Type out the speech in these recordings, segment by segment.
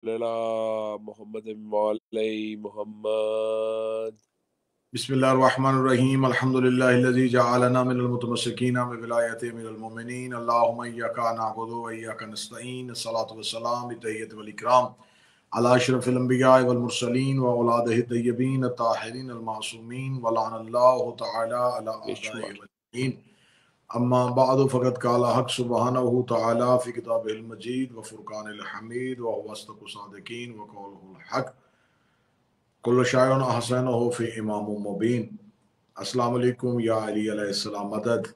علی محمد وعلی محمد. بسم اللہ الرحمن الرحیم الحمدللہ الذی جعلنا من المتمسکین بولایتہ من المؤمنین اللہم ایاک نعبد و ایاک نستعین الصلاۃ والسلام بتحیۃ والاکرام علی اشرف الانبیاء والمرسلین واولادہ الطیبین الطاہرین المعصومین ولعن اللہ تعالی علی اعدائہ والدین. اما بعد فقد قال حق سبحانہ تعالی فی کتابہ المجید وفرقان الحمید وهو اصدق الصادقین وقولہ الحق کل شاعر احسن ہو فی امام مبین. السلام علیکم یا علی علیہ السلام مدد.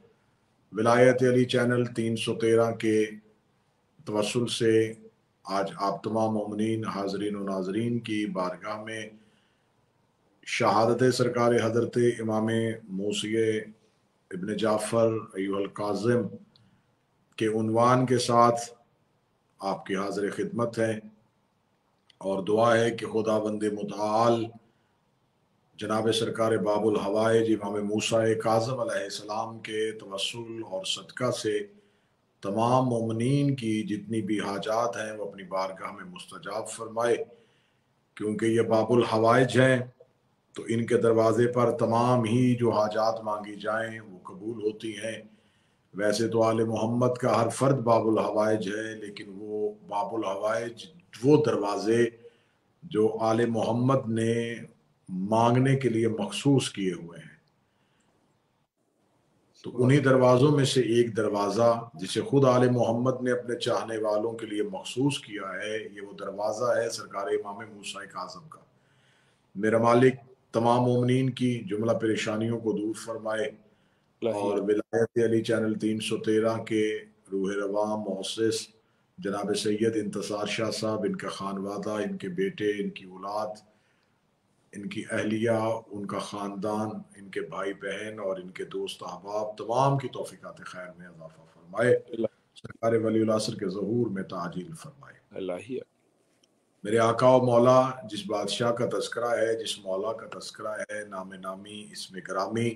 ولایت علی چینل 313 کے توسل سے آج آپ تمام مومنین حاضرین و ناظرین کی بارگاہ میں شہادت سرکار حضرت امام موسی ابن جعفر ایھا الکاظم کے عنوان کے ساتھ آپ کی حاضر خدمت ہے، اور دعا ہے کہ خداوند متعال جناب سرکار باب الحوائج امام موسیٰ کاظم علیہ السلام کے توسل اور صدقہ سے تمام مومنین کی جتنی بھی حاجات ہیں وہ اپنی بارگاہ میں مستجاب فرمائے، کیونکہ یہ باب الحوائج ہیں تو ان کے دروازے پر تمام ہی جو حاجات مانگی جائیں وہ قبول ہوتی ہیں. ویسے تو آل محمد کا ہر فرد باب الحوائج ہے، لیکن وہ باب الحوائج وہ دروازے جو آل محمد نے مانگنے کے لیے مخصوص کیے ہوئے ہیں، تو انہی دروازوں میں سے ایک دروازہ جسے خود آل محمد نے اپنے چاہنے والوں کے لیے مخصوص کیا ہے، یہ وہ دروازہ ہے سرکار امام موسیٰ کاظم کا. میرا مالک تمام مومنین کی جملہ پریشانیوں کو دور فرمائے، اور ولایت علی چینل 313 کے روح رواں مؤسس جناب سید انتصار شاہ صاحب، ان کا خانوادہ، ان کے بیٹے، ان کی اولاد، ان کی اہلیہ، ان کا خاندان، ان کے بھائی بہن اور ان کے دوست احباب تمام کی توفیقات خیر میں اضافہ فرمائے، سرکار ولی العصر کے ظہور میں تعجیل فرمائے. میرے آقا و مولا جس بادشاہ کا تذکرہ ہے، جس مولا کا تذکرہ ہے، نام نامی اسم گرامی،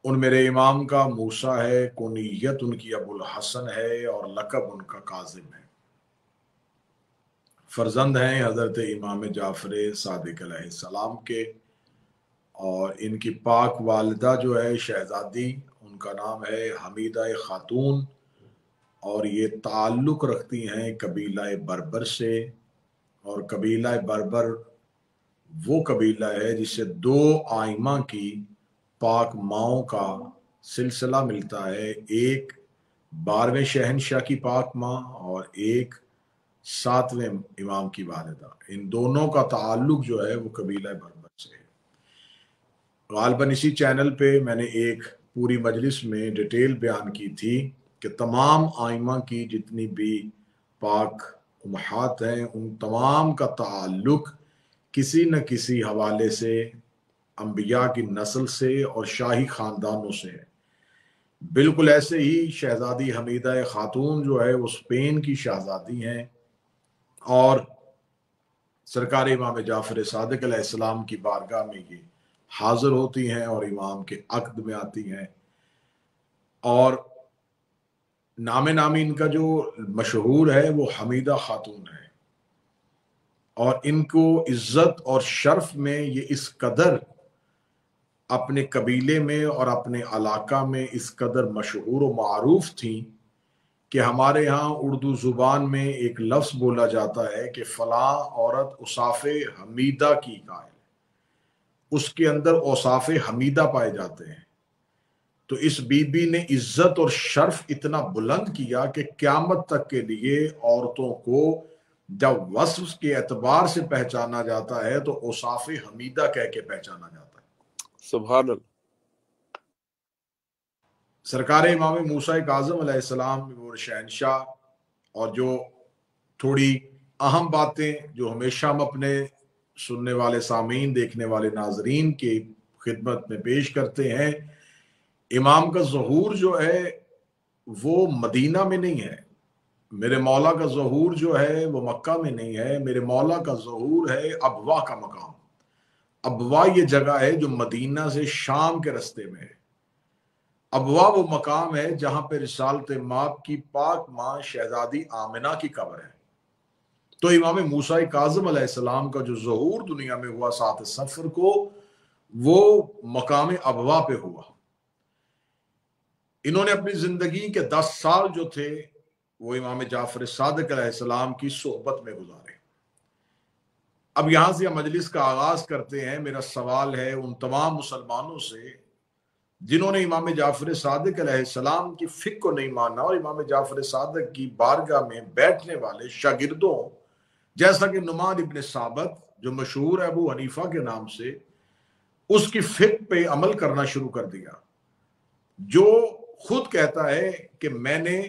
ان میرے امام کا موسیٰ ہے، کنیت ان کی ابو الحسن ہے اور لقب ان کا کاظم ہے. فرزند ہیں حضرت امام جعفر صادق علیہ السلام کے، اور ان کی پاک والدہ جو ہے شہزادی، ان کا نام ہے حمیدہ خاتون، اور یہ تعلق رکھتی ہیں قبیلہ بربر سے. اور قبیلہ بربر وہ قبیلہ ہے جس سے دو آئمہ کی پاک ماؤں کا سلسلہ ملتا ہے، ایک 12ویں شہنشاہ کی پاک ماں اور ایک 7ویں امام کی والدہ. ان دونوں کا تعلق جو ہے وہ قبیلہ بربر سے ہے. غالباً اسی چینل پہ میں نے ایک پوری مجلس میں ڈیٹیل بیان کی تھی کہ تمام آئمہ کی جتنی بھی پاک امہات ہیں ان تمام کا تعلق کسی نہ کسی حوالے سے انبیاء کی نسل سے اور شاہی خاندانوں سے ہے. بالکل ایسے ہی شہزادی حمیدہ خاتون جو ہے وہ اسپین کی شہزادی ہیں، اور سرکار امام جعفر صادق علیہ السلام کی بارگاہ میں یہ حاضر ہوتی ہیں اور امام کے عقد میں آتی ہیں. اور نام نامی ان کا جو مشہور ہے وہ حمیدہ خاتون ہے، اور ان کو عزت اور شرف میں یہ اس قدر اپنے قبیلے میں اور اپنے علاقہ میں اس قدر مشہور و معروف تھیں کہ ہمارے ہاں اردو زبان میں ایک لفظ بولا جاتا ہے کہ فلاں عورت اوصاف حمیدہ کی قائل ہے، اس کے اندر اوصاف حمیدہ پائے جاتے ہیں. تو اس بی بی نے عزت اور شرف اتنا بلند کیا کہ قیامت تک کے لیے عورتوں کو جب وصف کے اعتبار سے پہچانا جاتا ہے تو اوصاف حمیدہ کہہ کے پہچانا جاتا ہے. سبحان اللہ. سرکار امام موسیٰ کاظم علیہ السلام وہ شہنشاہ، اور جو تھوڑی اہم باتیں جو ہمیشہ ہم اپنے سننے والے سامعین، دیکھنے والے ناظرین کی خدمت میں پیش کرتے ہیں، امام کا ظہور جو ہے وہ مدینہ میں نہیں ہے، میرے مولا کا ظہور جو ہے وہ مکہ میں نہیں ہے، میرے مولا کا ظہور ہے ابوا کا مقام. ابوا یہ جگہ ہے جو مدینہ سے شام کے رستے میں ہے. ابوا وہ مقام ہے جہاں پہ رسالت مآب کی پاک ماں شہزادی آمنہ کی قبر ہے. تو امام موسیٰ کاظم علیہ السلام کا جو ظہور دنیا میں ہوا 7 صفر کو، وہ مقام ابوا پہ ہوا۔ انہوں نے اپنی زندگی کے 10 سال جو تھے وہ امام جعفر صادق علیہ السلام کی صحبت میں گزارے۔ اب یہاں سے ہم مجلس کا آغاز کرتے ہیں۔ میرا سوال ہے ان تمام مسلمانوں سے جنہوں نے امام جعفر صادق علیہ السلام کی فقہ کو نہیں مانا اور امام جعفر صادق کی بارگاہ میں بیٹھنے والے شاگردوں جیسا کہ نعمان ابن ثابت جو مشہور ہے ابو حنیفہ کے نام سے، اس کی فقہ پہ عمل کرنا شروع کر دیا، جو خود کہتا ہے کہ میں نے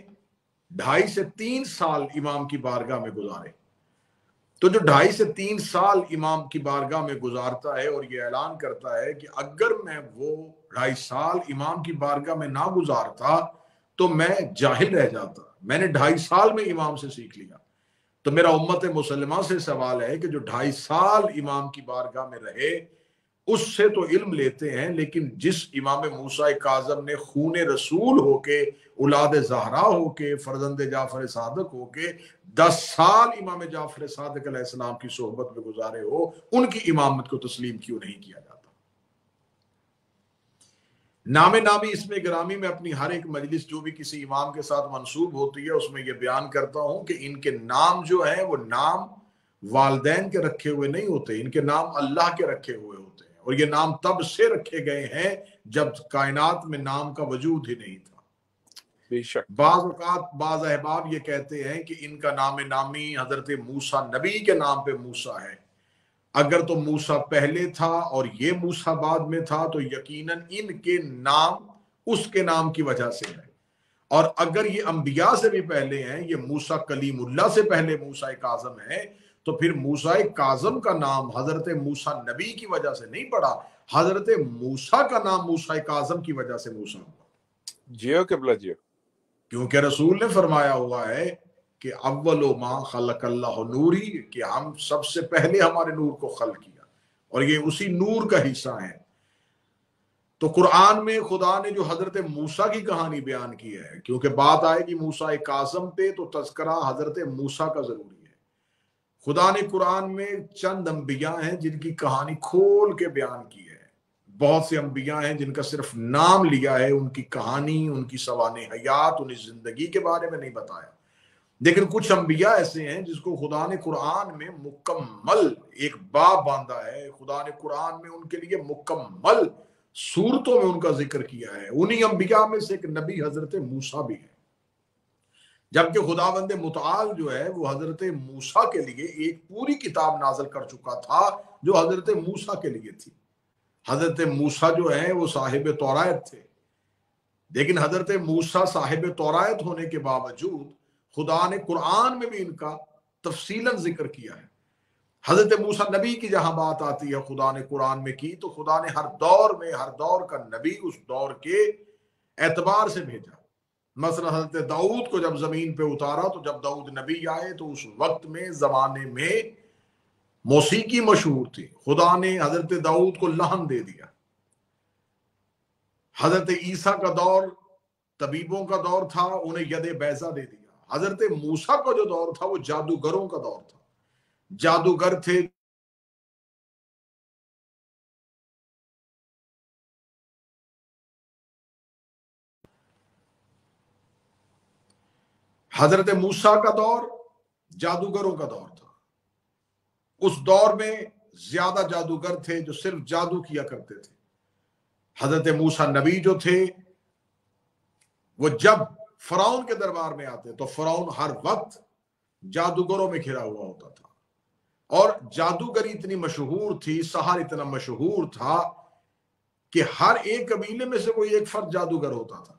2.5 سے 3 سال امام کی بارگاہ میں گزارے۔ تو جو 2.5 سے 3 سال امام کی بارگاہ میں گزارتا ہے اور یہ اعلان کرتا ہے کہ اگر میں وہ 2.5 سال امام کی بارگاہ میں نہ گزارتا تو میں جاہل رہ جاتا، میں نے 2.5 سال میں امام سے سیکھ لیا۔ تو میرا امت مسلمہ سے سوال ہے کہ جو 2.5 سال امام کی بارگاہ میں رہے اس سے تو علم لیتے ہیں، لیکن جس امام موسیٰ کاظم نے خون رسول ہو کے، اولاد زہرا ہو کے، فرزند جعفر صادق ہو کے 10 سال امام جعفر صادق علیہ السلام کی صحبت میں گزارے ہو، ان کی امامت کو تسلیم کیوں نہیں کیا جاتا؟ نام نامی اس میں گرامی میں اپنی ہر ایک مجلس جو بھی کسی امام کے ساتھ منسوب ہوتی ہے اس میں یہ بیان کرتا ہوں کہ ان کے نام جو ہیں وہ نام والدین کے رکھے ہوئے نہیں ہوتے، ان کے نام اللہ کے رکھے ہوئے ہوتے ہیں، اور یہ نام تب سے رکھے گئے ہیں جب کائنات میں نام کا وجود ہی نہیں تھا۔ بے شک بعض اوقات بعض احباب یہ کہتے ہیں کہ ان کا نام نامی حضرت موسیٰ نبی کے نام پہ موسیٰ ہے۔ اگر تو موسیٰ پہلے تھا اور یہ موسیٰ بعد میں تھا تو یقیناً ان کے نام اس کے نام کی وجہ سے ہے، اور اگر یہ انبیاء سے بھی پہلے ہیں، یہ موسیٰ کلیم اللہ سے پہلے موسیٰ کاظم ہے، تو پھر موسیٰ کاظم کا نام حضرت موسیٰ نبی کی وجہ سے نہیں پڑا، حضرت موسیٰ کا نام موسیٰ کاظم کی وجہ سے موسیٰ ہوا۔ جیو قبلہ جیو، کیونکہ رسول نے فرمایا ہوا ہے کہ اول ما خلق اللہ نوری، کہ ہم سب سے پہلے ہمارے نور کو خلق کیا اور یہ اسی نور کا حصہ ہے۔ تو قرآن میں خدا نے جو حضرت موسیٰ کی کہانی بیان کی ہے، کیونکہ بات آئے گی موسیٰ کاظم پہ تو تذکرہ حضرت موسیٰ کا ضروری ہے۔ خدا نے قرآن میں چند انبیاء ہیں جن کی کہانی کھول کے بیان کی ہے، بہت سے انبیاء ہیں جن کا صرف نام لیا ہے، ان کی کہانی، ان کی سوانح حیات، ان کی زندگی کے بارے میں نہیں بتایا۔ لیکن کچھ انبیاء ایسے ہیں جس کو خدا نے قرآن میں مکمل ایک باب باندھا ہے، خدا نے قرآن میں ان کے لیے مکمل صورتوں میں ان کا ذکر کیا ہے۔ انہی انبیاء میں سے ایک نبی حضرت موسیٰ بھی ہے، جبکہ خداوند متعال جو ہے وہ حضرت موسیٰ کے لیے ایک پوری کتاب نازل کر چکا تھا جو حضرت موسیٰ کے لیے تھی۔ حضرت موسیٰ جو ہیں وہ صاحب تورات تھے، لیکن حضرت موسیٰ صاحب تورات ہونے کے باوجود خدا نے قرآن میں بھی ان کا تفصیلاً ذکر کیا ہے۔ حضرت موسیٰ نبی کی جہاں بات آتی ہے خدا نے قرآن میں کی، تو خدا نے ہر دور میں ہر دور کا نبی اس دور کے اعتبار سے بھیجا۔ مثلا حضرت داؤد کو جب زمین پہ اتارا تو جب داؤد نبی آئے تو اس وقت میں زمانے میں موسیقی مشہور تھی، خدا نے حضرت داؤد کو لحن دے دیا۔ حضرت عیسیٰ کا دور طبیبوں کا دور تھا، انہیں ید بیضہ دے دیا۔ حضرت موسیٰ کا جو دور تھا وہ جادوگروں کا دور تھا، جادوگر تھے۔ حضرت موسیٰ کا دور جادوگروں کا دور تھا۔ اس دور میں زیادہ جادوگر تھے جو صرف جادو کیا کرتے تھے۔ حضرت موسیٰ نبی جو تھے وہ جب فرعون کے دربار میں آتے تو فرعون ہر وقت جادوگروں میں گھرا ہوا ہوتا تھا، اور جادوگری اتنی مشہور تھی، سحر اتنا مشہور تھا کہ ہر ایک قبیلے میں سے کوئی ایک فرد جادوگر ہوتا تھا۔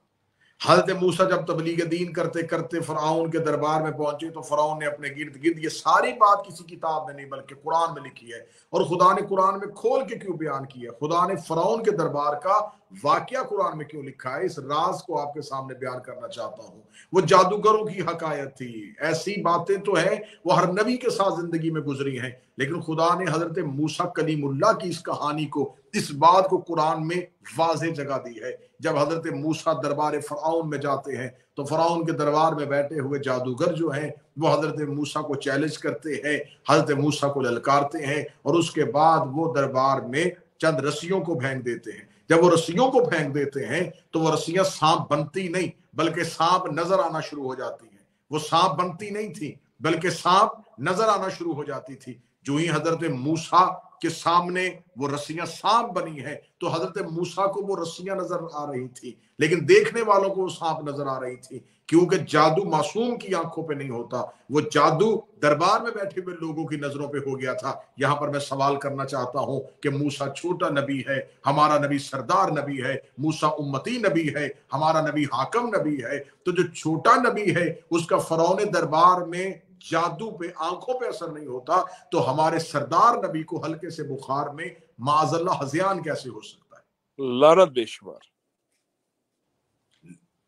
حضرت موسیٰ جب تبلیغ دین کرتے کرتے فرعون کے دربار میں پہنچے تو فرعون نے اپنے گرد گرد، یہ ساری بات کسی کتاب میں نہیں بلکہ قرآن میں لکھی ہے، اور خدا نے قرآن میں کھول کے کیوں بیان کی ہے؟ خدا نے فرعون کے دربار کا واقعہ قرآن میں کیوں لکھا ہے، اس راز کو آپ کے سامنے بیان کرنا چاہتا ہوں۔ وہ جادوگروں کی حکایت تھی، ایسی باتیں تو ہیں وہ ہر نبی کے ساتھ زندگی میں گزری ہیں، لیکن خدا نے حضرت موسیٰ کلیم اللہ کی اس کہانی کو، اس بات کو قرآن میں واضح جگہ دی ہے۔ جب حضرت موسیٰ دربار فرعون میں جاتے ہیں تو فرعون کے دربار میں بیٹھے ہوئے جادوگر جو ہیں وہ حضرت موسیٰ کو چیلنج کرتے ہیں، حضرت موسیٰ کو للکارتے ہیں، اور اس کے بعد وہ دربار میں چند رسیوں کو پھینک دیتے ہیں۔ جب وہ رسیوں کو پھینک دیتے ہیں تو وہ رسیاں سانپ بنتی نہیں بلکہ سانپ نظر آنا شروع ہو جاتی ہیں۔ وہ سانپ بنتی نہیں تھی بلکہ سانپ نظر آنا شروع ہو جاتی تھی۔ جو ہی حضرت موسیٰ کے سامنے وہ رسیاں سانپ بنی ہیں تو حضرت موسیٰ کو وہ رسیاں نظر آ رہی تھی، لیکن دیکھنے والوں کو وہ سانپ نظر آ رہی تھی، کیونکہ جادو معصوم کی آنکھوں پہ نہیں ہوتا، وہ جادو دربار میں بیٹھے ہوئے لوگوں کی نظروں پہ ہو گیا تھا۔ یہاں پر میں سوال کرنا چاہتا ہوں کہ موسیٰ چھوٹا نبی ہے، ہمارا نبی سردار نبی ہے، موسیٰ امتی نبی ہے، ہمارا نبی حاکم نبی ہے، تو جو چھوٹا نبی ہے اس کا فرعون دربار میں جادو پہ، آنکھوں پہ اثر نہیں ہوتا، تو ہمارے سردار نبی کو ہلکے سے بخار میں معاذ اللہ ہذیان کیسے ہو سکتا ہے؟ لعنت بے شمار۔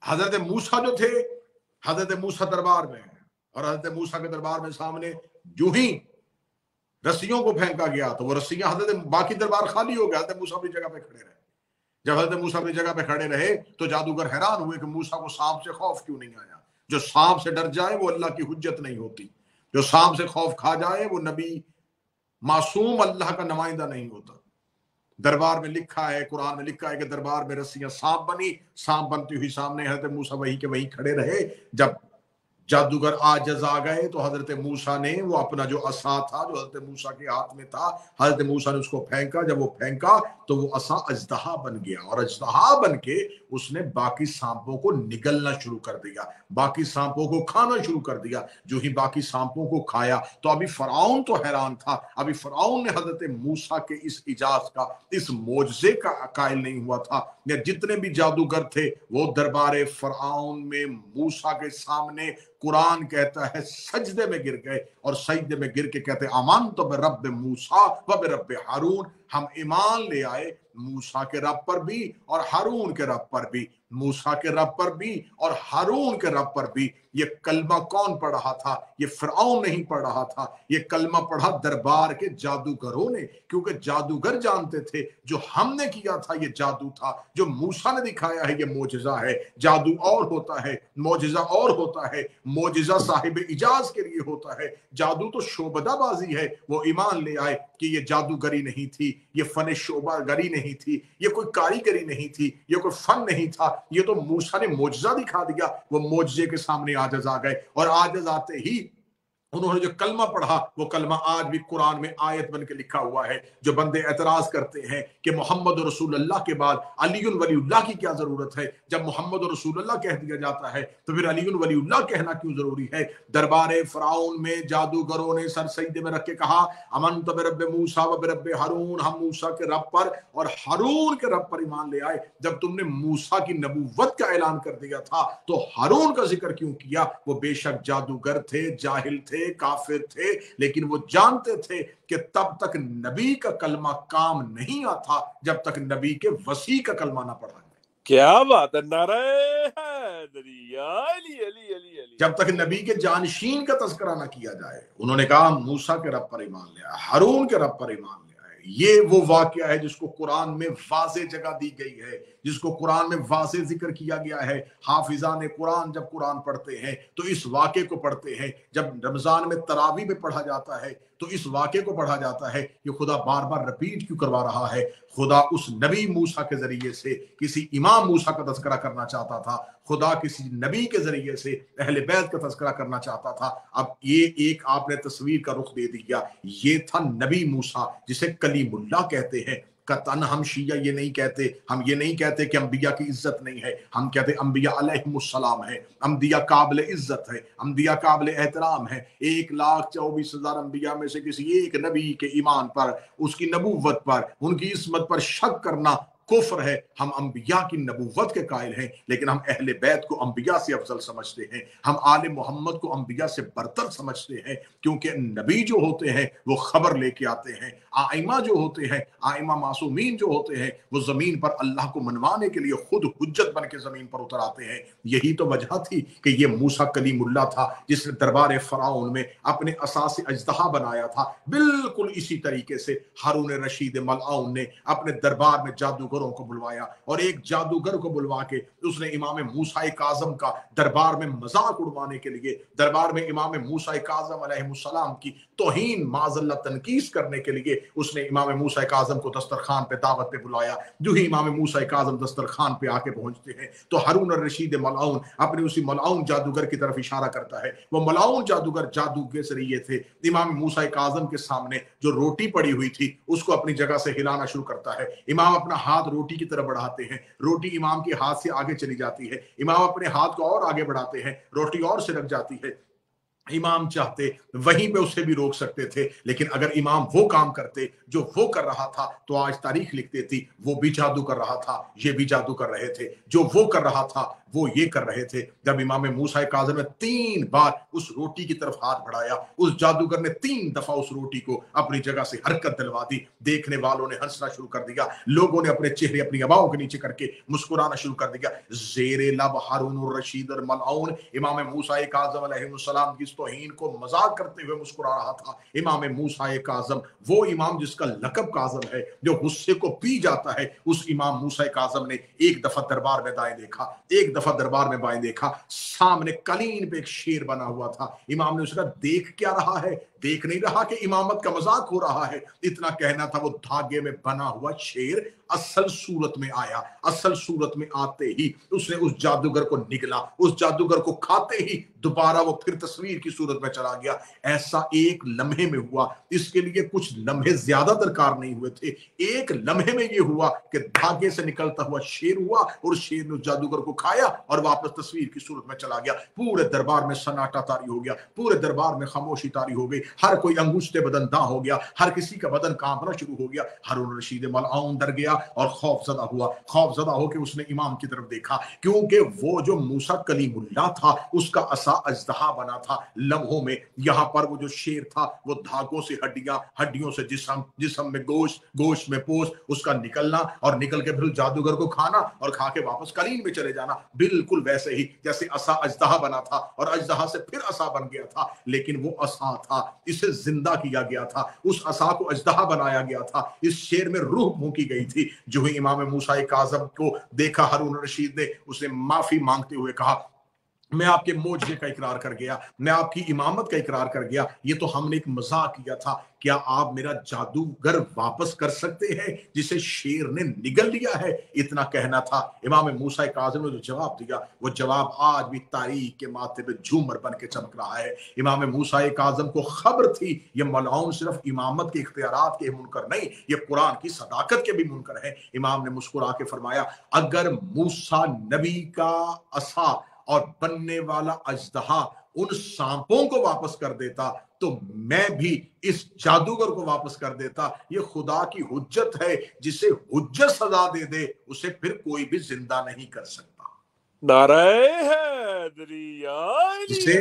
حضرت موسیٰ جو تھے، حضرت موسیٰ دربار میں، اور حضرت موسیٰ کے دربار میں سامنے جو ہی رسیوں کو پھینکا گیا تو وہ رسیاں، حضرت باقی دربار خالی ہو گیا، حضرت موسیٰ اپنی جگہ پہ کھڑے رہے۔ جب حضرت موسیٰ اپنی جگہ پہ کھڑے رہے تو جادوگر حیران ہوئے کہ موسیٰ کو سانپ سے خوف کیوں نہیں آیا۔ جو سانپ سے ڈر جائے وہ اللہ کی حجت نہیں ہوتی، جو سانپ سے خوف کھا جائے وہ نبی معصوم اللہ کا نمائندہ نہیں ہوتا۔ دربار میں لکھا ہے، قرآن میں لکھا ہے کہ دربار میں رسیاں سانپ بنی، سانپ بنتی ہوئی سامنے حضرت موسیٰ وہیں کے وہیں کھڑے رہے۔ جب جادوگر عاجز آ گئے تو حضرت موسیٰ نے وہ اپنا جو عصا تھا جو حضرت موسیٰ کے ہاتھ میں تھا، حضرت موسیٰ نے اس کو پھینکا۔ جب وہ پھینکا تو وہ عصا اژدہا بن گیا، اور اژدہا بن کے اس نے باقی سانپوں کو نگلنا شروع کر دیا، باقی سانپوں کو کھانا شروع کر دیا۔ جو ہی باقی سانپوں کو کھایا تو ابھی فرعون تو حیران تھا، ابھی فرعون نے حضرت موسیٰ کے اس اعجاز کا، اس معجزے کا قائل نہیں ہوا تھا۔ جتنے بھی جادوگر تھے وہ دربار فرعون میں موسیٰ کے سامنے، قرآن کہتا ہے، سجدے میں گر گئے، اور سجدے میں گر کے کہتے آمنت برب موسیٰ و برب ہارون، ہم ایمان لے آئے موسیٰ کے رب پر بھی اور ہارون کے رب پر بھی، موسیٰ کے رب پر بھی اور ہارون کے رب پر بھی۔ یہ کلمہ کون پڑھ رہا تھا؟ یہ فرعون نہیں پڑھ رہا تھا، یہ کلمہ پڑھا دربار کے جادوگروں نے، کیونکہ جادوگر جانتے تھے جو ہم نے کیا تھا یہ جادو تھا، جو موسیٰ نے دکھایا ہے یہ معجزہ ہے۔ جادو اور ہوتا ہے، معجزہ اور ہوتا ہے۔ معجزہ صاحب اجاز کے لیے ہوتا ہے، جادو تو شعبدہ بازی ہے۔ وہ ایمان لے آئے کہ یہ جادوگری نہیں تھی، یہ فن شعبہ گری نہیں تھی، یہ کوئی کاریگری نہیں تھی، یہ کوئی فن نہیں تھا، یہ تو موسیٰ نے معجزہ دکھا دیا۔ وہ معجزے کے سامنے عاجز آ گئے، اور عاجز آتے ہی انہوں نے جو کلمہ پڑھا وہ کلمہ آج بھی قرآن میں آیت بن کے لکھا ہوا ہے۔ جو بندے اعتراض کرتے ہیں کہ محمد رسول اللہ کے بعد علی ولی اللہ کی کیا ضرورت ہے، جب محمد رسول اللہ کہہ دیا جاتا ہے تو پھر علی ولی اللہ کہنا کیوں ضروری ہے؟ دربار فرعون میں جادوگروں نے سر سجدے میں رکھ کے کہا آمنت برب موسیٰ و برب ہارون، ہم موسیٰ کے رب پر اور ہارون کے رب پر ایمان لے آئے۔ جب تم نے موسیٰ کی نبوت کا اعلان کر دیا تھا تو ہارون کا ذکر کیوں کیا؟ وہ بے شک جادوگر تھے، جاہل تھے، کافر تھے، لیکن وہ جانتے تھے کہ تب تک نبی کا کلمہ کام نہیں آتا جب تک نبی کے وسیع کا کلمہ نہ پڑھا جائے۔ کیا بات ہے، نعرہ حیدری، علی علی علی علی، جب تک نبی کے جانشین کا تذکرہ نہ کیا جائے۔ انہوں نے کہا موسیٰ کے رب پر ایمان لے آئے، ہارون کے رب پر ایمان لے آئے۔ یہ وہ واقعہ ہے جس کو قرآن میں واضح جگہ دی گئی ہے، جس کو قرآن میں واضح ذکر کیا گیا ہے۔ حافظان قرآن جب قرآن پڑھتے ہیں تو اس واقعے کو پڑھتے ہیں، جب رمضان میں تراویح میں پڑھا جاتا ہے تو اس واقعے کو پڑھا جاتا ہے کہ خدا بار بار رپیٹ کیوں کروا رہا ہے۔ خدا اس نبی موسیٰ کے ذریعے سے کسی امام موسیٰ کا تذکرہ کرنا چاہتا تھا، خدا کسی نبی کے ذریعے سے اہل بیت کا تذکرہ کرنا چاہتا تھا۔ اب یہ ایک آپ نے تصویر کا رخ دے دیا، یہ تھا نبی موسیٰ جسے کلیم اللہ کہتے ہیں۔ قطعاً ہم شیعہ یہ نہیں کہتے، ہم یہ نہیں کہتے کہ انبیاء کی عزت نہیں ہے، ہم کہتے انبیاء علیہم السلام ہے، انبیاء قابل عزت ہے، انبیاء قابل احترام ہے۔ 1,24,000 انبیاء میں سے کسی ایک نبی کے ایمان پر، اس کی نبوت پر، ان کی عصمت پر شک کرنا کفر ہے. ہم انبیاء کی نبوت کے قائل ہیں لیکن ہم اہل بیت کو انبیاء سے افضل سمجھتے ہیں. ہم آل محمد کو انبیاء سے برتر سمجھتے ہیں کیونکہ نبی جو ہوتے ہیں وہ خبر لے کے آتے ہیں. آئمہ جو ہوتے ہیں، آئمہ معصومین جو ہوتے ہیں، وہ زمین پر اللہ کو منوانے کے لیے خود حجت بن کے زمین پر اتر آتے ہیں. یہی تو وجہ تھی کہ یہ موسیٰ کلیم اللہ تھا جس نے دربار فرعون میں اپنے اساس اژدہا بنایا تھا. بالکل اسی طریقے سے ہارون رشید ملعون نے اپنے دربار میں جادوگروں کو بلوایا اور ایک جادوگر کو بلوا کے اس نے امام موسیٰ کاظم کا دربار میں مذاق اڑوانے کے لیے، دربار میں امام موسیٰ کاظم علیہ السلام کی توہین معاذ اللہ تنقیص کرنے کے لیے اس نے امام موسیٰ کاظم کو دسترخوان پہ دعوت پہ بلایا. جو ہی امام موسیٰ کاظم دسترخوان پہ آ کے پہنچتے ہیں تو ہارون الرشید ملعون اپنے اسی ملعون جادوگر کی طرف اشارہ کرتا ہے. وہ ملعون جادوگر جادو کے ذریعے تھے. امام موسیٰ کاظم کے سامنے جو روٹی پڑی ہوئی تھی اس کو اپنی جگہ سے ہلانا شروع کرتا ہے. امام اپنا ہاتھ روٹی کی طرف بڑھاتے ہیں، روٹی امام کے ہاتھ سے آگے چلی جاتی ہے. امام اپنے ہاتھ کو اور آگے بڑھاتے ہیں، روٹی اور سرک جاتی ہے. امام چاہتے وہیں پہ اسے بھی روک سکتے تھے لیکن اگر امام وہ کام کرتے جو وہ کر رہا تھا تو آج تاریخ لکھتے تھی وہ بھی جادو کر رہا تھا، یہ بھی جادو کر رہے تھے. جو وہ کر رہا تھا وہ یہ کر رہے تھے. جب امام موسیٰ کاظم نے 3 بار اس روٹی کی طرف ہاتھ بڑھایا، اس جادوگر نے 3 دفعہ اس روٹی کو اپنی جگہ سے حرکت دلوا دی. دیکھنے والوں نے ہنسنا شروع کر دیا، لوگوں نے اپنے چہرے اپنی اباؤں کے نیچے کر کے مسکرانا شروع کر دیا. زیر لب ہارون الرشید الملعون امام موسیٰ کاظم علیہ السلام کی توہین کو مذاق کرتے ہوئے مسکرا رہا تھا. امام موسیٰ کاظم، وہ امام جس کا لقب کاظم ہے، جو غصے کو پی جاتا ہے، اس امام موسیٰ کاظم نے ایک دفعہ دربار میں دائیں دیکھا، ایک دفعہ دربار میں بائیں دیکھا. سامنے قلین پہ ایک شیر بنا ہوا تھا. امام نے اسے کہا دیکھ کیا رہا ہے؟ دیکھ نہیں رہا کہ امامت کا مذاق ہو رہا ہے؟ اتنا کہنا تھا. وہ دھاگے میں بنا ہوا شیر اصل صورت میں آیا. اصل صورت میں آتے ہی اس نے اس جادوگر کو نگلا، اس جادوگر کو کھاتے ہی دوبارہ وہ پھر تصویر کی صورت میں چلا گیا. ایسا ایک لمحے میں ہوا. اس کے لیے کچھ لمحے زیادہ درکار نہیں ہوئے تھے. ایک لمحے میں یہ ہوا کہ دھاگے سے نکلتا ہوا شیر ہوا اور شیر نے اس جادوگر کو کھایا اور واپس تصویر کی صورت میں چلا گیا. پورے دربار میں سناٹا طاری ہو گیا، پورے دربار میں خاموشی طاری ہو گئی. ہر کوئی انگشتے بدن داں ہو گیا، ہر کسی کا بدن کانپنا شروع ہو گیا. ہارون رشید ملعون ڈر گیا اور خوف زدہ ہوا. خوف زدہ ہو کے اس نے امام کی طرف دیکھا کیونکہ وہ جو موسیٰ کلیم اللہ تھا اس کا عصا اژدہا بنا تھا. لمحوں میں یہاں پر وہ جو شیر تھا وہ دھاگوں سے ہڈیاں، ہڈیوں سے جسم، جسم میں گوشت، گوشت میں پوست، اس کا نکلنا اور نکل کے پھر جادوگر کو کھانا اور کھا کے واپس قلین میں چلے جانا. بالکل ویسے ہی جیسے عصا اژدہا بنا تھا اور اژدہا سے پھر عصا بن گیا تھا. لیکن وہ عصا تھا، اسے زندہ کیا گیا تھا، اس عصا کو اژدہا بنایا گیا تھا. اس شیر میں روح پھونکی گئی تھی. جو ہی امام موسیٰ کاظم کو دیکھا ہارون رشید نے اسے معافی مانگتے ہوئے کہا میں آپ کے معجزے کا اقرار کر گیا، میں آپ کی امامت کا اقرار کر گیا. یہ تو ہم نے ایک مذاق کیا تھا. کیا آپ میرا جادوگر واپس کر سکتے ہیں جسے شیر نے نگل لیا ہے؟ اتنا کہنا تھا. امام موسیٰ کاظم نے جو جواب دیا وہ جواب آج بھی تاریخ کے ماتھے پہ جھومر بن کے چمک رہا ہے. امام موسیٰ کاظم کو خبر تھی یہ ملعون صرف امامت کے اختیارات کے منکر نہیں، یہ قرآن کی صداقت کے بھی منکر ہے. امام نے مسکرا کے فرمایا اگر موسیٰ نبی کا عصا اور بننے والا اژدہا ان سانپوں کو واپس کر دیتا تو میں بھی اس جادوگر کو واپس کر دیتا. یہ خدا کی حجت ہے، جسے حجت سزا دے دے اسے پھر کوئی بھی زندہ نہیں کر سکتا. نعرہ حیدری جسے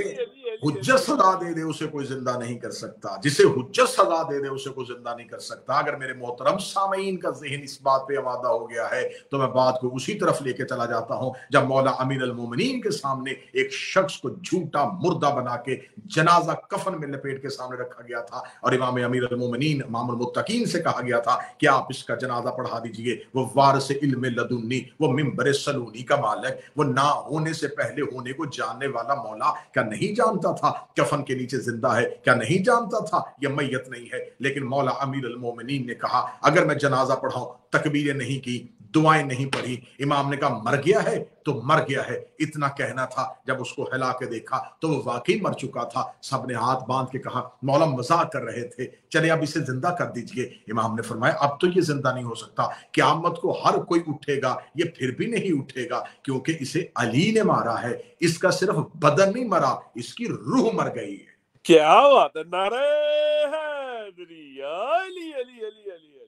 حجت سزا دے دے اسے کوئی زندہ نہیں کر سکتا، جسے حجت سزا دے دے اسے کوئی زندہ نہیں کر سکتا. اگر میرے محترم سامعین کا ذہن اس بات پہ آمادہ ہو گیا ہے تو میں بات کو اسی طرف لے کے چلا جاتا ہوں جب مولا امیر المومنین کے سامنے ایک شخص کو جھوٹا مردہ بنا کے جنازہ کفن میں لپیٹ کے سامنے رکھا گیا تھا اور امام امیر المومنین امام المتقین سے کہا گیا تھا کہ آپ اس کا جنازہ پڑھا دیجئے. وہ وارث علم لدنی، وہ منبر سلونی کا مالک، وہ نہ ہونے سے پہلے ہونے کو جاننے والا مولا کیا نہیں جانتا تھا کفن کے نیچے زندہ ہے؟ کیا نہیں جانتا تھا یہ میت نہیں ہے؟ لیکن مولا امیر المومنین نے کہا اگر میں جنازہ پڑھاؤں، تکبیریں نہیں کی، دعائیں نہیں پڑھی، امام نے کہا مر گیا ہے تو مر گیا ہے. اتنا کہنا تھا. جب اس کو ہلا کے دیکھا تو وہ واقعی مر چکا تھا. سب نے ہاتھ باندھ کے کہا مولا مذاق کر رہے تھے، چلے اب اسے زندہ کر دیجئے. امام نے فرمایا اب تو یہ زندہ نہیں ہو سکتا، قیامت کو ہر کوئی اٹھے گا، یہ پھر بھی نہیں اٹھے گا کیونکہ اسے علی نے مارا ہے. اس کا صرف بدن نہیں مرا، اس کی روح مر گئی ہے. کیا بات ہے. نعرہ حیدری علی علی علی علی علی.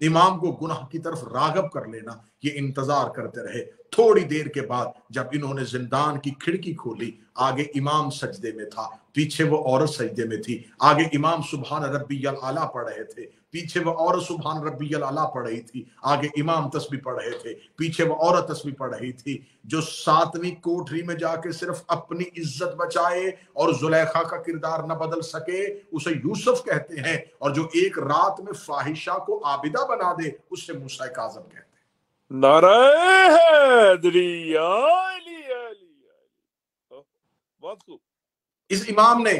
امام کو گناہ کی طرف راغب کر لینا، یہ انتظار کرتے رہے۔ تھوڑی دیر کے بعد جب انہوں نے زندان کی کھڑکی کھولی، آگے امام سجدے میں تھا، پیچھے وہ عورت سجدے میں تھی۔ آگے امام سبحان ربی الاعلیٰ پڑھ رہے تھے، پیچھے وہ عورت سبحان ربی الاعلیٰ پڑھ رہی تھی۔ آگے امام تسبیح پڑھ رہے تھے، پیچھے وہ عورت تسبیح پڑھ رہی تھی۔ جو 7ویں کوٹری میں جا کے صرف اپنی عزت بچائے اور زلیخا کا کردار نہ بدل سکے، اسے یوسف کہتے ہیں، اور جو ایک رات میں فاحشہ کو عابدہ بنا دے، اسے موسیٰ کاظم کہتے ہیں۔ نعرہ حیدری علی علی۔ بہت خوب۔ اس امام نے،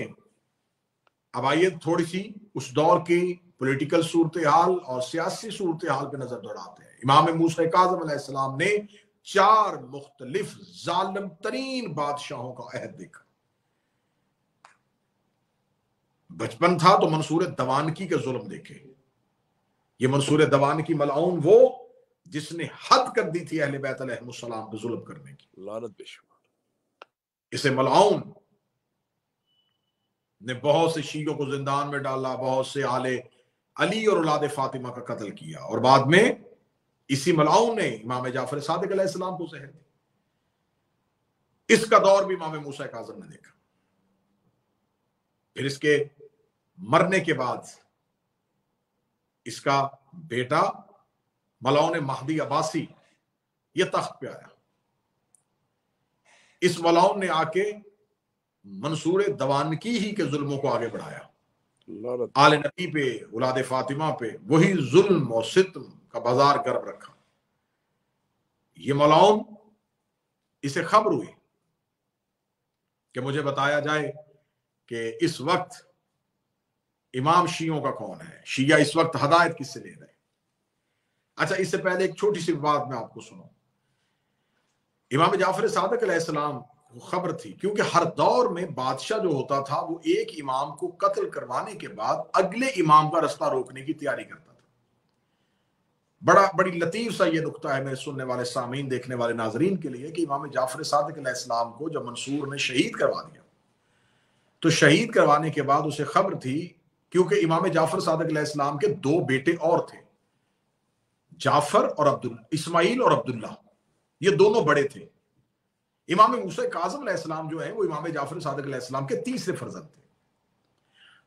اب آئیے تھوڑی سی اس دور کی پولیٹیکل صورتحال اور سیاسی صورتحال پہ نظر دوڑاتے ہیں۔ امام موسیٰ کاظم علیہ السلام نے 4 مختلف ظالم ترین بادشاہوں کا عہد دیکھا۔ بچپن تھا تو منصور دوانکی کے ظلم دیکھے۔ یہ منصور دوانکی ملعون وہ جس نے حد کر دی تھی اہل بیت علیہ السلام پہ ظلم کرنے کی، لعنت بے شمار۔ اسے ملعون نے بہت سے شیعوں کو زندان میں ڈالا، بہت سے آل علی اور اولاد فاطمہ کا قتل کیا، اور بعد میں اسی ملعون نے امام جعفر صادق علیہ السلام کو زہر دی۔ اس کا دور بھی امام موسیٰ کاظم نے دیکھا۔ پھر اس کے مرنے کے بعد اس کا بیٹا ملعون مہدی عباسی یہ تخت پہ آیا۔ اس ملعون نے آ کے منصور دوانکی ہی کے ظلموں کو آگے بڑھایا، آل نبی پہ، اولاد فاطمہ پہ وہی ظلم اور ستم کا بازار گرم رکھا۔ یہ ملعون، اسے خبر ہوئی کہ مجھے بتایا جائے کہ اس وقت امام شیعوں کا کون ہے، شیعہ اس وقت ہدایت کس سے لے رہے ہیں۔ اچھا، اس سے پہلے ایک چھوٹی سی بات میں آپ کو سنوں۔ امام جعفر صادق علیہ السلام کو خبر تھی، کیونکہ ہر دور میں بادشاہ جو ہوتا تھا وہ ایک امام کو قتل کروانے کے بعد اگلے امام کا رستہ روکنے کی تیاری کرتا تھا۔ بڑی لطیف سا یہ نقطہ ہے میرے سننے والے سامعین، دیکھنے والے ناظرین کے لیے، کہ امام جعفر صادق علیہ السلام کو جب منصور نے شہید کروا دیا تو شہید کروانے کے بعد اسے خبر تھی، کیونکہ امام جعفر صادق علیہ السلام کے 2 بیٹے اور تھے، جعفر اور اسماعیل اور عبداللہ، یہ دونوں بڑے تھے۔ امام موسیٰ کاظم علیہ السلام جو ہیں وہ امام جعفر صادق علیہ السلام کے تیسرے فرزند تھے۔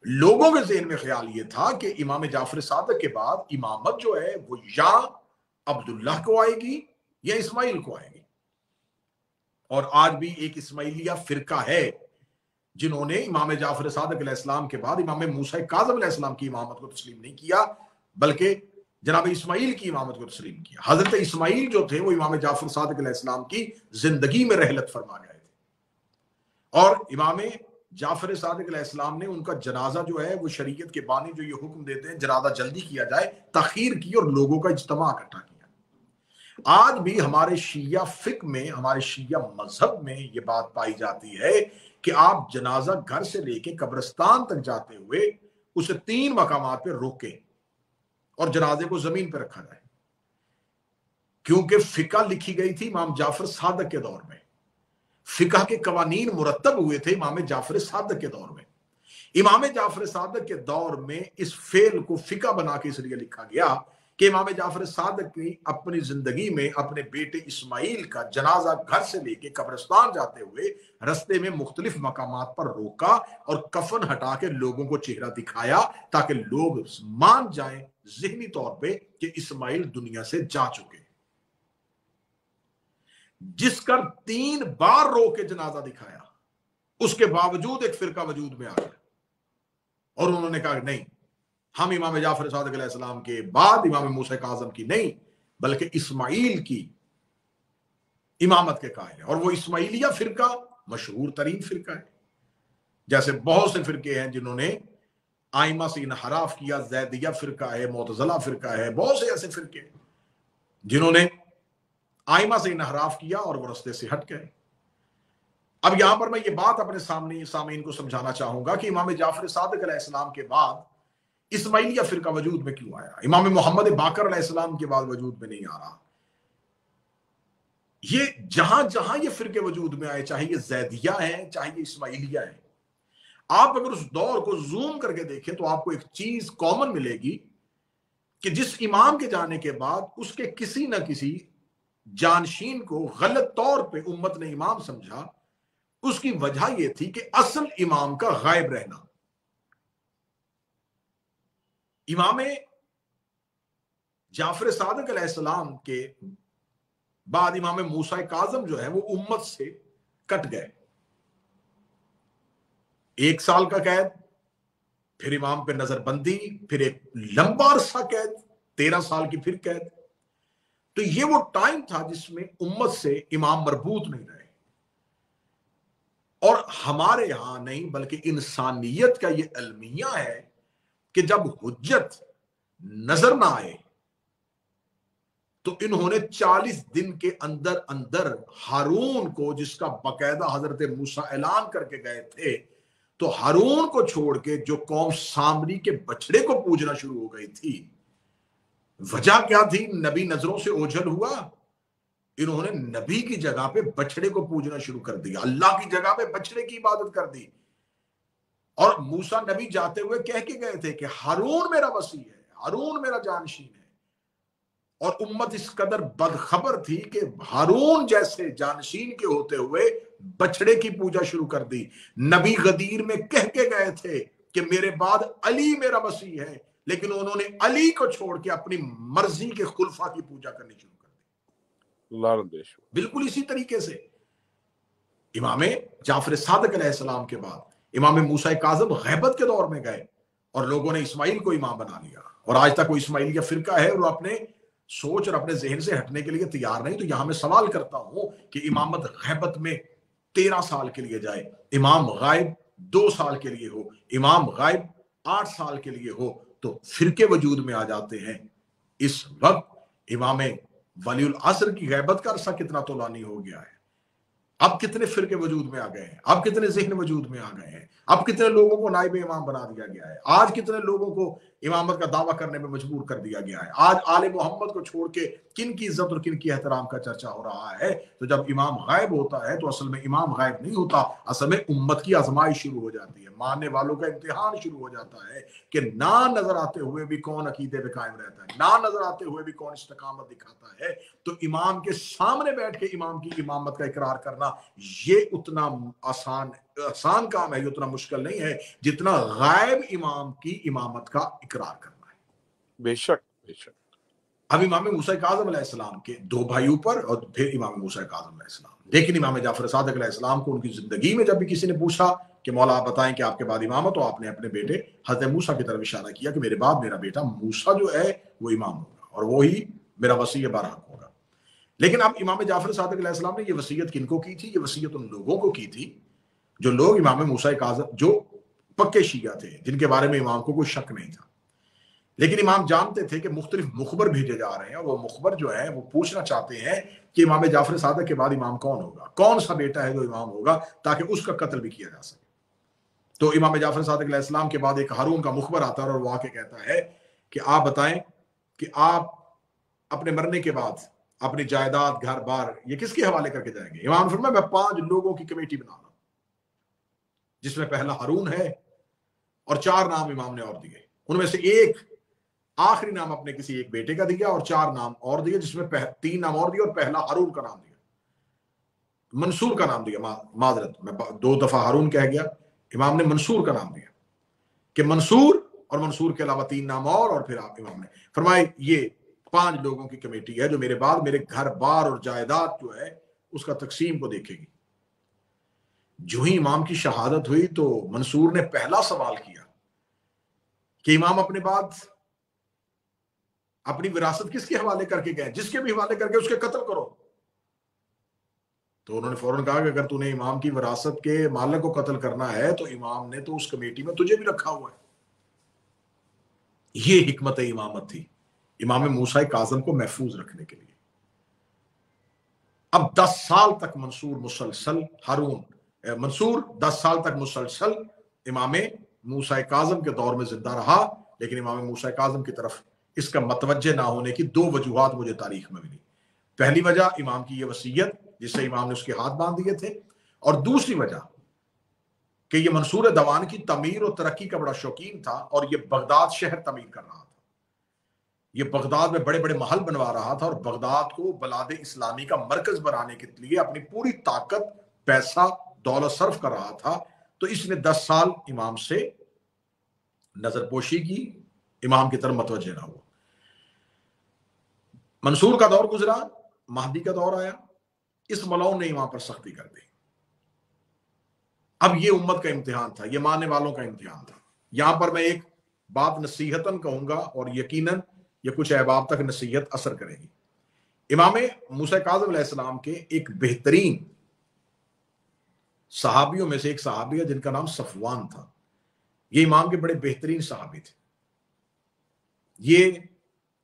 لوگوں کے ذہن میں خیال یہ تھا کہ امام جعفر صادق کے بعد امامت جو ہے وہ یا عبداللہ کو آئے گی یا اسماعیل کو آئے گی، اور آج بھی ایک اسماعیلیہ فرقہ ہے جنہوں نے امام جعفر صادق علیہ السلام کے بعد امام موسیٰ کاظم علیہ السلام کی امامت کو تسلیم نہیں کیا، بلکہ جناب اسماعیل کی امامت کو تسلیم کیا۔ حضرت اسماعیل جو تھے وہ امام جعفر صادق علیہ السلام کی زندگی میں رحلت فرما گئے تھے، اور امام جعفر صادق علیہ السلام نے ان کا جنازہ جو ہے وہ شریعت کے بانی جو یہ حکم دیتے ہیں جنازہ جلدی کیا جائے، تاخیر کی اور لوگوں کا اجتماع اکٹھا کیا۔ آج بھی ہمارے شیعہ فقہ میں، ہمارے شیعہ مذہب میں یہ بات پائی جاتی ہے کہ آپ جنازہ گھر سے لے کے قبرستان تک جاتے ہوئے اسے 3 مقامات پہ روکیں اور جنازے کو زمین پہ رکھا جائے، کیونکہ فقہ لکھی گئی تھی امام جعفر صادق کے دور میں، فقہ کے قوانین مرتب ہوئے تھے امام جعفر صادق کے دور میں۔ امام جعفر صادق کے دور میں اس فعل کو فقہ بنا کے اس لیے لکھا گیا کہ امام جعفر صادق کی اپنی زندگی میں اپنے بیٹے اسماعیل کا جنازہ گھر سے لے کے قبرستان جاتے ہوئے رستے میں مختلف مقامات پر روکا اور کفن ہٹا کے لوگوں کو چہرہ دکھایا، تاکہ لوگ مان جائیں ذہنی طور پہ کہ اسماعیل دنیا سے جا چکے۔ جس کا 3 بار رو کے جنازہ دکھایا، اس کے باوجود ایک فرقہ وجود میں آ گیا، اور انہوں نے کہا کہ نہیں، ہم امام جعفر صادق علیہ السلام کے بعد امام موسیٰ کاظم کی نہیں بلکہ اسماعیل کی امامت کے قائل ہیں۔ اور وہ اسماعیلیہ فرقہ مشہور ترین فرقہ ہے، جیسے بہت سے فرقے ہیں جنہوں نے آئمہ سے انحراف کیا، زیدیہ فرقہ ہے، معتزلہ فرقہ ہے، بہت سے ایسے فرقے ہیں جنہوں نے آئمہ سے انحراف کیا اور وہ رستے سے ہٹ گئے۔ اب یہاں پر میں یہ بات اپنے سامعین کو سمجھانا چاہوں گا کہ امام جعفر صادق علیہ السلام کے بعد اسماعیلیہ فرقہ وجود میں کیوں آیا، امام محمد باقر علیہ السلام کے بعد وجود میں نہیں آ رہا۔ یہ جہاں جہاں یہ فرقے وجود میں آئے، چاہے یہ زیدیہ ہیں چاہے یہ اسماعیلیہ ہیں، آپ اگر اس دور کو زوم کر کے دیکھیں تو آپ کو ایک چیز کامن ملے گی کہ جس امام کے جانے کے بعد اس کے کسی نہ کسی جانشین کو غلط طور پہ امت نے امام سمجھا، اس کی وجہ یہ تھی کہ اصل امام کا غائب رہنا۔ امام جعفر صادق علیہ السلام کے بعد امام موسیٰ کاظم جو ہے وہ امت سے کٹ گئے، 1 سال کا قید، پھر امام پہ نظر بندی، پھر ایک لمبا عرصہ قید، 13 سال کی پھر قید۔ تو یہ وہ ٹائم تھا جس میں امت سے امام مربوط نہیں رہے۔ اور ہمارے یہاں نہیں بلکہ انسانیت کا یہ المیہ ہے کہ جب حجت نظر نہ آئے تو انہوں نے 40 دن کے اندر اندر ہارون کو، جس کا باقاعدہ حضرت موسیٰ اعلان کر کے گئے تھے، تو ہارون کو چھوڑ کے جو قوم سامری کے بچڑے کو پوجنا شروع ہو گئی تھی، وجہ کیا تھی؟ نبی نظروں سے اوجھل ہوا، انہوں نے نبی کی جگہ پہ بچڑے کو پوجنا شروع کر دیا، اللہ کی جگہ پہ بچڑے کی عبادت کر دی۔ اور موسیٰ نبی جاتے ہوئے کہہ کے گئے تھے کہ ہارون میرا وصی ہے، ہارون میرا جانشین ہے، اور امت اس قدر بدخبر تھی کہ ہارون جیسے جانشین کے ہوتے ہوئے بچڑے کی پوجا شروع کر دی۔ نبی غدیر میں کہہ کے گئے تھے کہ میرے بعد علی میرا وصی ہے، لیکن انہوں نے علی کو چھوڑ کے اپنی مرضی کے خلفاء کی پوجا کرنی شروع کر دی۔ بالکل اسی طریقے سے امام جعفر صادق علیہ السلام کے بعد امام موسیٰ کاظم غیبت کے دور میں گئے اور لوگوں نے اسماعیل کو امام بنا لیا، اور آج تک وہ اسماعیلیہ فرقہ ہے اور وہ اپنے سوچ اور اپنے ذہن سے ہٹنے کے لیے تیار نہیں۔ تو یہاں میں سوال کرتا ہوں کہ امامت غیبت میں 13 سال کے لیے جائے، امام غائب 2 سال کے لیے ہو، امام غائب 8 سال کے لیے ہو، تو فرقے وجود میں آ جاتے ہیں۔ اس وقت امام ولی العصر کی غیبت کا عرصہ کتنا طولانی ہو گیا ہے، اب کتنے فرقے وجود میں آ گئے ہیں، اب کتنے ذہن وجود میں آ گئے ہیں، اب کتنے لوگوں کو نائب امام بنا دیا گیا ہے، آج کتنے لوگوں کو امامت کا دعویٰ کرنے میں مجبور کر دیا گیا ہے۔ آج آل محمد کو چھوڑ کے کن کی عزت اور کن کی احترام کا چرچا ہو رہا ہے۔ تو جب امام غائب ہوتا ہے تو اصل میں امام غائب نہیں ہوتا، اصل میں امت کی آزمائش شروع ہو جاتی ہے، ماننے والوں کا امتحان شروع ہو جاتا ہے کہ نہ نظر آتے ہوئے بھی کون عقیدے پہ قائم رہتا ہے، نہ نظر آتے ہوئے بھی کون استقامت دکھاتا ہے۔ تو امام کے سامنے بیٹھ کے امام کی امامت کا اقرار کرنا یہ اتنا آسان کام ہے، یہ اتنا مشکل نہیں ہے جتنا غائب امام کی امامت کا اقرار کرنا ہے۔ بے شک بے شک۔ اب امام موسیٰ کاظم علیہ السلام کے 2 بھائیوں پر اور پھر امام موسیٰ کاظم علیہ السلام، لیکن امام جعفر صادق علیہ السلام کو ان کی زندگی میں جب بھی کسی نے پوچھا کہ مولا آپ بتائیں کہ آپ کے بعد امامت، تو آپ نے اپنے بیٹے حضرت موسیٰ کی طرف اشارہ کیا کہ میرے بعد میرا بیٹا موسیٰ جو ہے وہ امام ہوگا اور وہی میرا وصی برحق ہوگا۔ لیکن اب امام جعفر صادق علیہ السلام نے یہ وصیت کن کو کی تھی؟ یہ وصیت ان لوگوں کو کی تھی جو لوگ امام موسیٰ کاظم، جو پکے شیعہ تھے، جن کے بارے میں امام کو کوئی شک نہیں تھا، لیکن امام جانتے تھے کہ مختلف مخبر بھیجے جا رہے ہیں، اور وہ مخبر جو ہیں وہ پوچھنا چاہتے ہیں کہ امام جعفر صادق کے بعد امام کون ہوگا، کون سا بیٹا ہے جو امام ہوگا، تاکہ اس کا قتل بھی کیا جا سکے۔ تو امام جعفر صادق علیہ السلام کے بعد ایک ہارون کا مخبر آتا ہے اور وہ آ کے کہتا ہے کہ آپ بتائیں کہ آپ اپنے مرنے کے بعد اپنی جائیداد، گھر بار، یہ کس کے حوالے کر کے جائیں گے؟ امام نے فرمایا میں 5 لوگوں کی کمیٹی بنا رہا ہوں، جس میں پہلا ہارون ہے، اور 4 نام امام نے اور دیے، ان میں سے ایک آخری نام اپنے کسی ایک بیٹے کا دیا اور 4 نام اور دیے، جس میں 3 نام اور دیے اور پہلا ہارون کا نام دیا، منصور کا نام دیا، معذرت میں 2 دفعہ ہارون کہہ گیا، امام نے منصور کا نام دیا کہ منصور، اور منصور کے علاوہ 3 نام اور پھر آپ امام نے فرمایا یہ 5 لوگوں کی کمیٹی ہے جو میرے بعد میرے گھر بار اور جائیداد جو ہے اس کا تقسیم کو دیکھے گی۔ جو ہی امام کی شہادت ہوئی تو منصور نے پہلا سوال کیا کہ امام اپنے بعد اپنی وراثت کس کے حوالے کر کے گئے؟ جس کے بھی حوالے کر کے اس کے قتل کرو۔ تو انہوں نے فوراً کہا کہ اگر تو نے امام کی وراثت کے مالک کو قتل کرنا ہے تو امام نے تو اس کمیٹی میں تجھے بھی رکھا ہوا ہے۔ یہ حکمت امامت تھی امام موسیٰ کاظم کو محفوظ رکھنے کے لیے۔ اب 10 سال تک منصور 10 سال تک مسلسل امام موسیٰ کاظم کے دور میں زندہ رہا، لیکن امام موسیٰ کاظم کی طرف اس کا متوجہ نہ ہونے کی 2 وجوہات مجھے تاریخ میں ملی۔ پہلی وجہ امام کی یہ وصیت جس سے امام نے اس کے ہاتھ باندھ دیے تھے، اور دوسری وجہ کہ یہ منصور دوان کی تعمیر و ترقی کا بڑا شوقین تھا اور یہ بغداد شہر تعمیر کر رہا تھا۔ یہ بغداد میں بڑے بڑے محل بنوا رہا تھا اور بغداد کو بلاد اسلامی کا مرکز بنانے کے لیے اپنی پوری طاقت، پیسہ، دولت صرف کر رہا تھا. تو اس نے 10 سال امام سے نظر پوشی کی، امام کی طرف متوجہ نہ ہوا. منصور کا دور گزرا، مہدی کا دور آیا، اس ملعون نے امام پر سختی کر دی. اب یہ امت کا امتحان تھا، یہ ماننے والوں کا امتحان تھا. یہاں پر میں ایک بات نصیحتاً کہوں گا اور یقیناً یہ کچھ احباب تک نصیحت اثر کرے گی. امام موسیٰ کاظم علیہ السلام کے ایک بہترین صحابیوں میں سے ایک صحابی ہے جن کا نام صفوان تھا. یہ امام کے بڑے بہترین صحابی تھے. یہ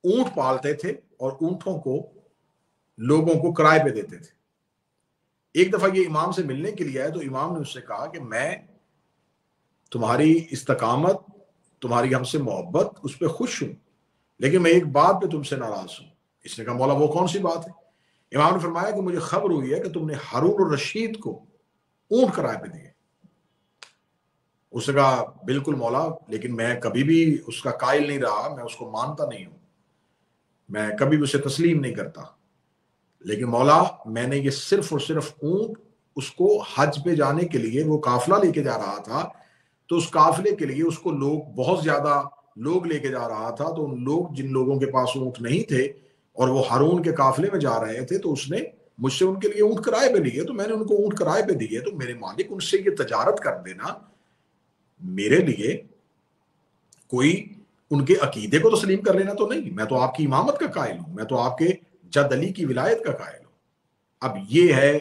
اونٹ پالتے تھے اور اونٹوں کو لوگوں کو کرائے پہ دیتے تھے. ایک دفعہ یہ امام سے ملنے کے لیے آئے تو امام نے اس سے کہا کہ میں تمہاری استقامت، تمہاری ہم سے محبت، اس پہ خوش ہوں، لیکن میں ایک بات پہ تم سے ناراض ہوں. اس نے کہا مولا وہ کون سی بات ہے؟ امام نے فرمایا کہ مجھے خبر ہوئی ہے کہ تم نے ہارون الرشید کو اونٹ کرائے پہ دیے. اس نے کہا بالکل مولا، لیکن میں کبھی بھی اس کا قائل نہیں رہا، میں اس کو مانتا نہیں ہوں، میں کبھی بھی اسے تسلیم نہیں کرتا، لیکن مولا میں نے یہ صرف اور صرف اونٹ اس کو حج پہ جانے کے لیے، وہ قافلہ لے کے جا رہا تھا تو اس قافلے کے لیے اس کو لوگ، بہت زیادہ لوگ لے کے جا رہا تھا، تو ان لوگ جن لوگوں کے پاس اونٹ نہیں تھے اور وہ ہارون کے قافلے میں جا رہے تھے تو اس نے مجھ سے ان کے لیے اونٹ کرائے پہ لیے، تو میں نے ان کو اونٹ کرائے پہ دیے. تو میرے مالک ان سے یہ تجارت کر دینا میرے لیے کوئی ان کے عقیدے کو تسلیم کر لینا تو نہیں، میں تو آپ کی امامت کا قائل ہوں، میں تو آپ کے جد علی کی ولایت کا قائل ہوں. اب یہ ہے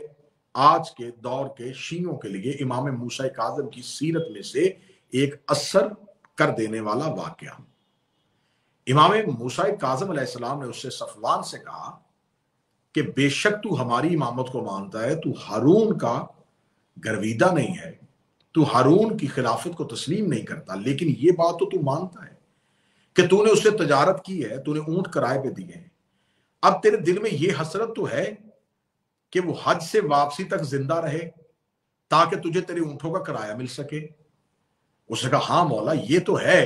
آج کے دور کے شیعوں کے لیے امام موسیٰ کاظم کی سیرت میں سے ایک اثر کر دینے والا واقعہ. امام موسیٰ کاظم علیہ السلام نے اس سے صفوان سے کہا کہ بے شک تو ہماری امامت کو مانتا ہے، تو ہارون کا گرویدہ نہیں ہے، تو ہارون کی خلافت کو تسلیم نہیں کرتا، لیکن یہ بات تو مانتا ہے کہ تو نے اس سے تجارت کی ہے، تو نے اونٹ کرائے پہ دیے ہیں. اب تیرے دل میں یہ حسرت تو ہے کہ وہ حج سے واپسی تک زندہ رہے تاکہ تجھے تیرے اونٹوں کا کرایہ مل سکے. اس نے کہا ہاں مولا یہ تو ہے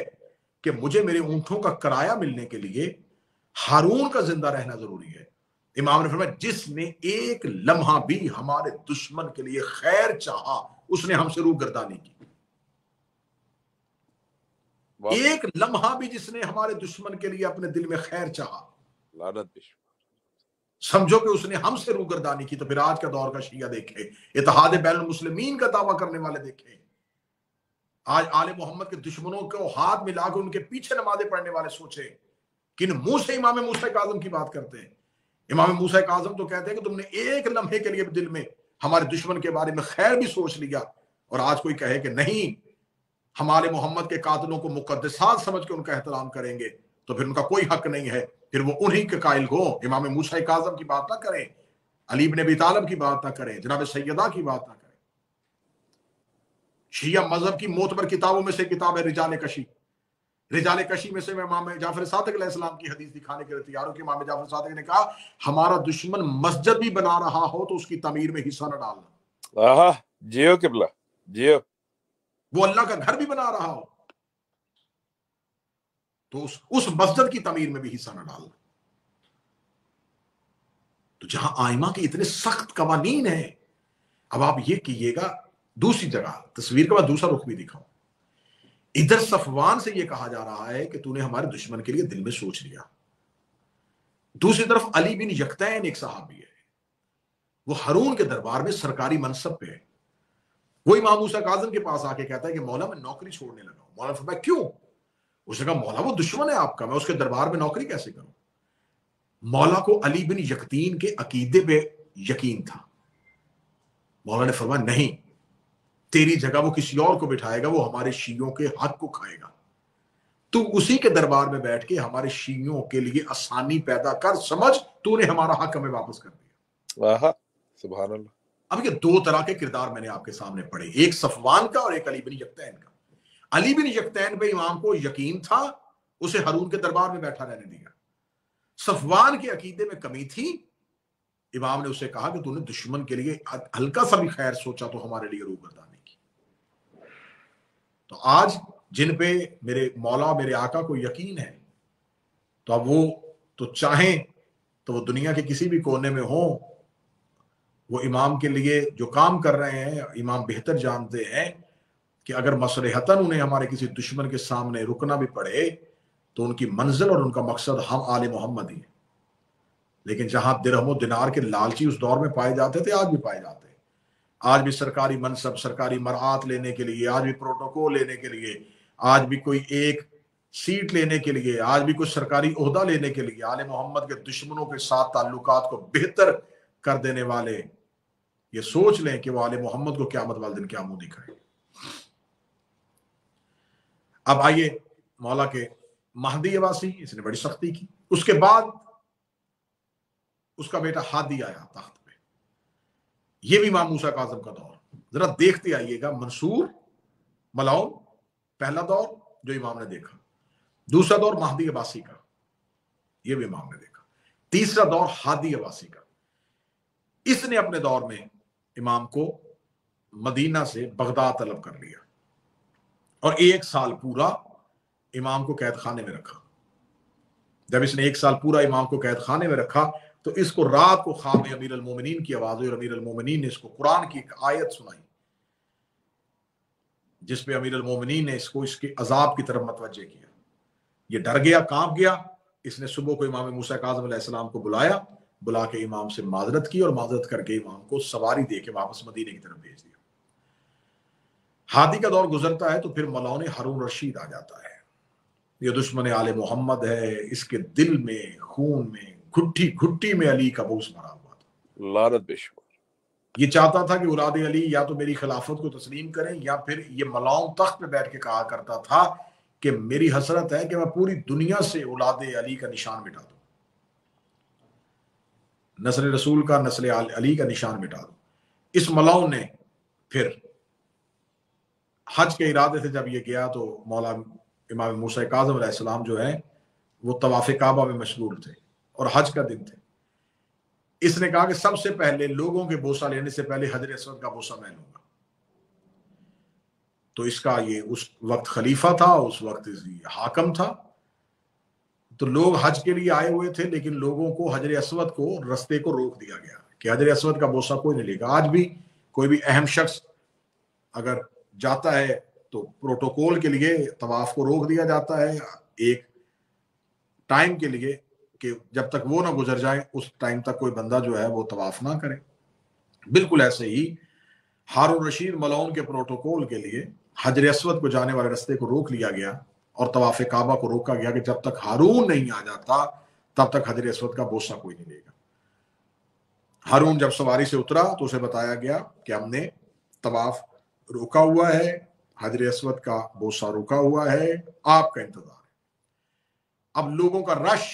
کہ مجھے میرے اونٹوں کا کرایہ ملنے کے لیے ہارون کا زندہ رہنا ضروری ہے. امام نے فرمایا جس نے ایک لمحہ بھی ہمارے دشمن کے لیے خیر چاہا اس نے ہم سے روح گردانی کی. ایک لمحہ بھی جس نے ہمارے دشمن کے لیے اپنے دل میں خیر چاہا، سمجھو کہ اس نے ہم سے روگردانی کی. تو پھر آج کا دور کا شیعہ دیکھے، اتحاد بین المسلمین کا دعویٰ کرنے والے دیکھے، آج آل محمد کے دشمنوں کو ہاتھ ملا کے ان کے پیچھے نمازیں پڑھنے والے سوچے کن منہ سے امام موسیٰ کاظم کی بات کرتے ہیں. امام موسیٰ کاظم تو کہتے ہیں کہ تم نے ایک لمحے کے لیے دل میں ہمارے دشمن کے بارے میں خیر بھی سوچ لیا. اور آج کوئی کہے کہ نہیں ہمارے محمد کے قاتلوں کو مقدسات سمجھ کے ان کا احترام کریں گے تو پھر ان کا کوئی حق نہیں ہے، پھر وہ انہی کے قائل ہو. امام موسیٰ کاظم کی بات نہ کریں، علی بن ابی طالب کی بات نہ کریں، جناب سیدہ کی بات نہ کریں. شیعہ مذہب کی معتبر کتابوں میں سے کتاب ہے رجال کشی. رجال کشی میں سے میں امام جعفر صادق علیہ السلام کی حدیث دکھانے کے لیے تیار ہوں کہ امام جعفر صادق نے کہا ہمارا دشمن مسجد بھی بنا رہا ہو تو اس کی تعمیر میں حصہ نہ ڈالنا. جیو قبلہ جیو. وہ اللہ کا گھر بھی بنا رہا ہو تو اس مسجد کی تعمیر میں بھی حصہ نہ ڈالنا. تو جہاں آئمہ کے اتنے سخت قوانین ہیں، اب آپ یہ کیجئے گا دوسری جگہ تصویر کا میں دوسرا رخ بھی دکھاؤں. ادھر صفوان سے یہ کہا جا رہا ہے کہ تو نے ہمارے دشمن کے لیے دل میں سوچ لیا. دوسری طرف علی بن یقطین ایک صحابی ہے، وہ ہارون کے دربار میں سرکاری منصب پہ ہے. وہ امام موسیٰ کاظم کے پاس آ کے کہتا ہے کہ مولا میں نوکری چھوڑنے لگا ہوں. مولا نے فرمایا کیوں؟ اس نے کہا مولا وہ دشمن ہے آپ کا، میں اس کے دربار میں نوکری کیسے کروں؟ مولا کو علی بن یقطین کے عقیدے پہ یقین تھا. مولا نے فرمایا نہیں، تیری جگہ وہ کسی اور کو بٹھائے گا، وہ ہمارے شیعوں کے حق کو کھائے گا. تو اسی کے دربار میں بیٹھ کے ہمارے شیعوں کے لیے آسانی پیدا کر، سمجھ تو نے ہمارا حق ہمیں واپس کر دیا. سبحان اللہ. اب یہ دو طرح کے کردار میں نے آپ کے سامنے پڑھے، ایک صفوان کا اور ایک علی بن یقطین کا. علی بن یقطین پہ امام کو یقین تھا، اسے ہارون کے دربار میں بیٹھا رہنے دیا. صفوان کے عقیدے میں کمی تھی، امام نے اسے کہا کہ تو نے دشمن کے لیے ہلکا سا بھی خیر سوچا تو ہمارے لیے روگردانی کی. تو آج جن پہ میرے مولا میرے آقا کو یقین ہے تو اب وہ تو چاہیں تو وہ دنیا کے کسی بھی کونے میں ہوں، وہ امام کے لیے جو کام کر رہے ہیں امام بہتر جانتے ہیں کہ اگر مصلحتاً انہیں ہمارے کسی دشمن کے سامنے رکنا بھی پڑے تو ان کی منزل اور ان کا مقصد ہم آل محمد ہی ہیں۔ لیکن جہاں درہم و دینار کے لالچی اس دور میں پائے جاتے تھے، آج بھی پائے جاتے ہیں، آج بھی سرکاری منصب، سرکاری مرعات لینے کے لیے، آج بھی پروٹوکول لینے کے لیے، آج بھی کوئی ایک سیٹ لینے کے لیے، آج بھی کوئی سرکاری عہدہ لینے کے لیے آل محمد کے دشمنوں کے ساتھ تعلقات کو بہتر کر دینے والے یہ سوچ لیں کہ وہ آل محمد کو قیامت والے دن کیا منہ دکھائیں۔ اب آئیے مولا کے مہدی عباسی، اس نے بڑی سختی کی۔ اس کے بعد اس کا بیٹا ہادی آیا تخت پہ، یہ بھی امام موسیٰ کاظم کا دور۔ ذرا دیکھتے آئیے گا، منصور ملعون پہلا دور جو امام نے دیکھا، دوسرا دور مہدی عباسی کا، یہ بھی امام نے دیکھا، تیسرا دور ہادی عباسی کا۔ اس نے اپنے دور میں امام کو مدینہ سے بغداد طلب کر لیا اور 1 سال پورا امام کو قید خانے میں رکھا۔ جب اس نے 1 سال پورا امام کو قید خانے میں رکھا تو اس کو رات کو خواب میں امیر المومنین کی آواز ہوئی اور امیر المومنین نے اس کو قرآن کی ایک آیت سنائی جس پہ امیر المومنین نے اس کو اس کے عذاب کی طرف متوجہ کیا۔ یہ ڈر گیا، کانپ گیا۔ اس نے صبح کو امام موسیٰ کاظم علیہ السلام کو بلا کے امام سے معذرت کی اور معذرت کر کے امام کو سواری دے کے واپس مدینے کی طرف بھیج دیا۔ ہادی کا دور گزرتا ہے تو پھر ملعون ہارون رشید آ جاتا ہے۔ یہ دشمن آل محمد ہے، اس کے دل میں خون میں گھٹی گھٹی میں علی کا بوس بھرا ہوا تھا، لعنت بے شمار۔ یہ چاہتا تھا کہ اولاد علی یا تو میری خلافت کو تسلیم کریں، یا پھر یہ ملعون تخت پہ بیٹھ کے کہا کرتا تھا کہ میری حسرت ہے کہ میں پوری دنیا سے اولاد علی کا نشان مٹا دوں، نسل رسول کا، نسل علی کا نشان مٹا دوں۔ اس ملعون نے پھر حج کے ارادے سے جب یہ گیا تو مولا امام موسیٰ کاظم علیہ السلام جو ہے وہ طواف کعبہ میں مشغول تھے اور حج کا دن تھے۔ اس نے کہا کہ سب سے پہلے لوگوں کے بوسہ لینے سے پہلے حجر اسود کا بوسہ میں لوں گا۔ تو اس کا یہ اس وقت خلیفہ تھا، اس وقت حاکم تھا، تو لوگ حج کے لیے آئے ہوئے تھے لیکن لوگوں کو حجر اسود کو رستے کو روک دیا گیا کہ حجر اسود کا بوسہ کوئی نہیں لے گا۔ آج بھی کوئی بھی اہم شخص اگر جاتا ہے تو پروٹوکول کے لیے طواف کو روک دیا جاتا ہے ایک ٹائم کے لیے کہ جب تک وہ نہ گزر جائے اس ٹائم تک کوئی بندہ جو ہے وہ طواف نہ کرے۔ بالکل ایسے ہی ہارون رشید ملعون کے پروٹوکول کے لیے حجر اسود کو جانے والے رستے کو روک لیا گیا اور طواف کعبہ کو روکا گیا کہ جب تک ہارون نہیں آ جاتا تب تک حجر اسود کا بوسہ کوئی نہیں لے گا۔ ہارون جب سواری سے اترا تو اسے بتایا گیا کہ ہم نے طواف روکا ہوا ہے، حجر اسود کا بوسہ روکا ہوا ہے، آپ کا انتظار ہے۔ اب لوگوں کا رش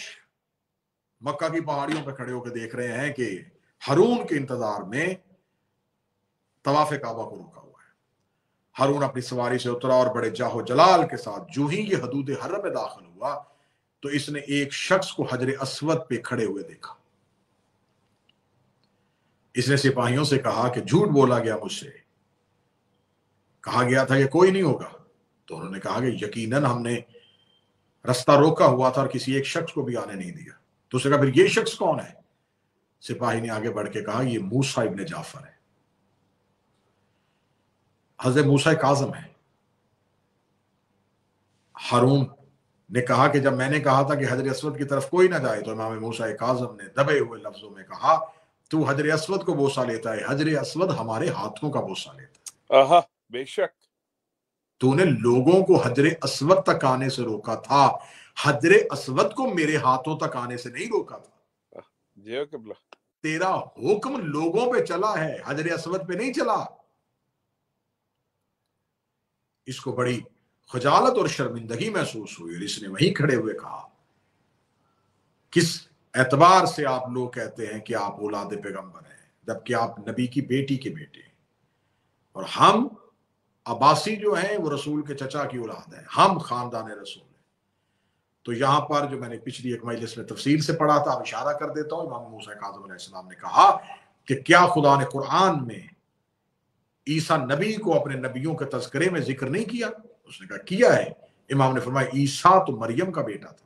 مکہ کی پہاڑیوں پہ کھڑے ہو کے دیکھ رہے ہیں کہ ہارون کے انتظار میں طواف کعبہ کو روکا ہوا ہے۔ ہارون اپنی سواری سے اترا اور بڑے جاہ و جلال کے ساتھ جو ہی یہ حدود حرم میں داخل ہوا تو اس نے ایک شخص کو حجر اسود پہ کھڑے ہوئے دیکھا۔ اس نے سپاہیوں سے کہا کہ جھوٹ بولا گیا مجھ سے، کہا گیا تھا کہ کوئی نہیں ہوگا، تو انہوں نے کہا کہ یقیناً ہم نے رستہ روکا ہوا تھا اور کسی ایک شخص کو بھی آنے نہیں دیا۔ تو اس نے کہا پھر یہ شخص کون ہے؟ سپاہی نے آگے بڑھ کے کہا یہ موسیٰ ابن جعفر ہے، حضرت موسیٰ کاظم ہے۔ ہارون نے کہا کہ جب میں نے کہا تھا کہ حجر اسود کی طرف کوئی نہ جائے تو امام موسیٰ کاظم نے دبے ہوئے لفظوں میں کہا تو حجر اسود کو بوسہ لیتا ہے، حجر اسود ہمارے ہاتھوں کا بوسہ لیتا ہے۔ آہا بے شک تو نے لوگوں کو حجر اسود تک آنے سے روکا تھا، حجر اسود کو میرے ہاتھوں تک آنے سے نہیں روکا تھا۔ جی قبلہ، تیرا حکم لوگوں پہ چلا ہے، حجر اسود پہ نہیں چلا۔ اس کو بڑی خجالت اور شرمندگی محسوس ہوئی اور اس نے وہیں کھڑے ہوئے کہا کس اعتبار سے آپ لوگ کہتے ہیں کہ آپ اولاد پیغمبر ہیں جبکہ آپ نبی کی بیٹی کے بیٹے ہیں، اور ہم عباسی جو ہیں وہ رسول کے چچا کی اولاد ہیں، ہم خاندان رسول ہیں۔ تو یہاں پر جو میں نے پچھلی ایک مجلس میں تفصیل سے پڑھا تھا، اب اشارہ کر دیتا ہوں، امام موسیٰ کاظم علیہ السلام نے کہا کہ کیا خدا نے قرآن میں عیسیٰ نبی کو اپنے نبیوں کے تذکرے میں ذکر نہیں کیا؟ اس نے کہا کیا ہے۔ امام نے فرمایا عیسیٰ تو مریم کا بیٹا تھا،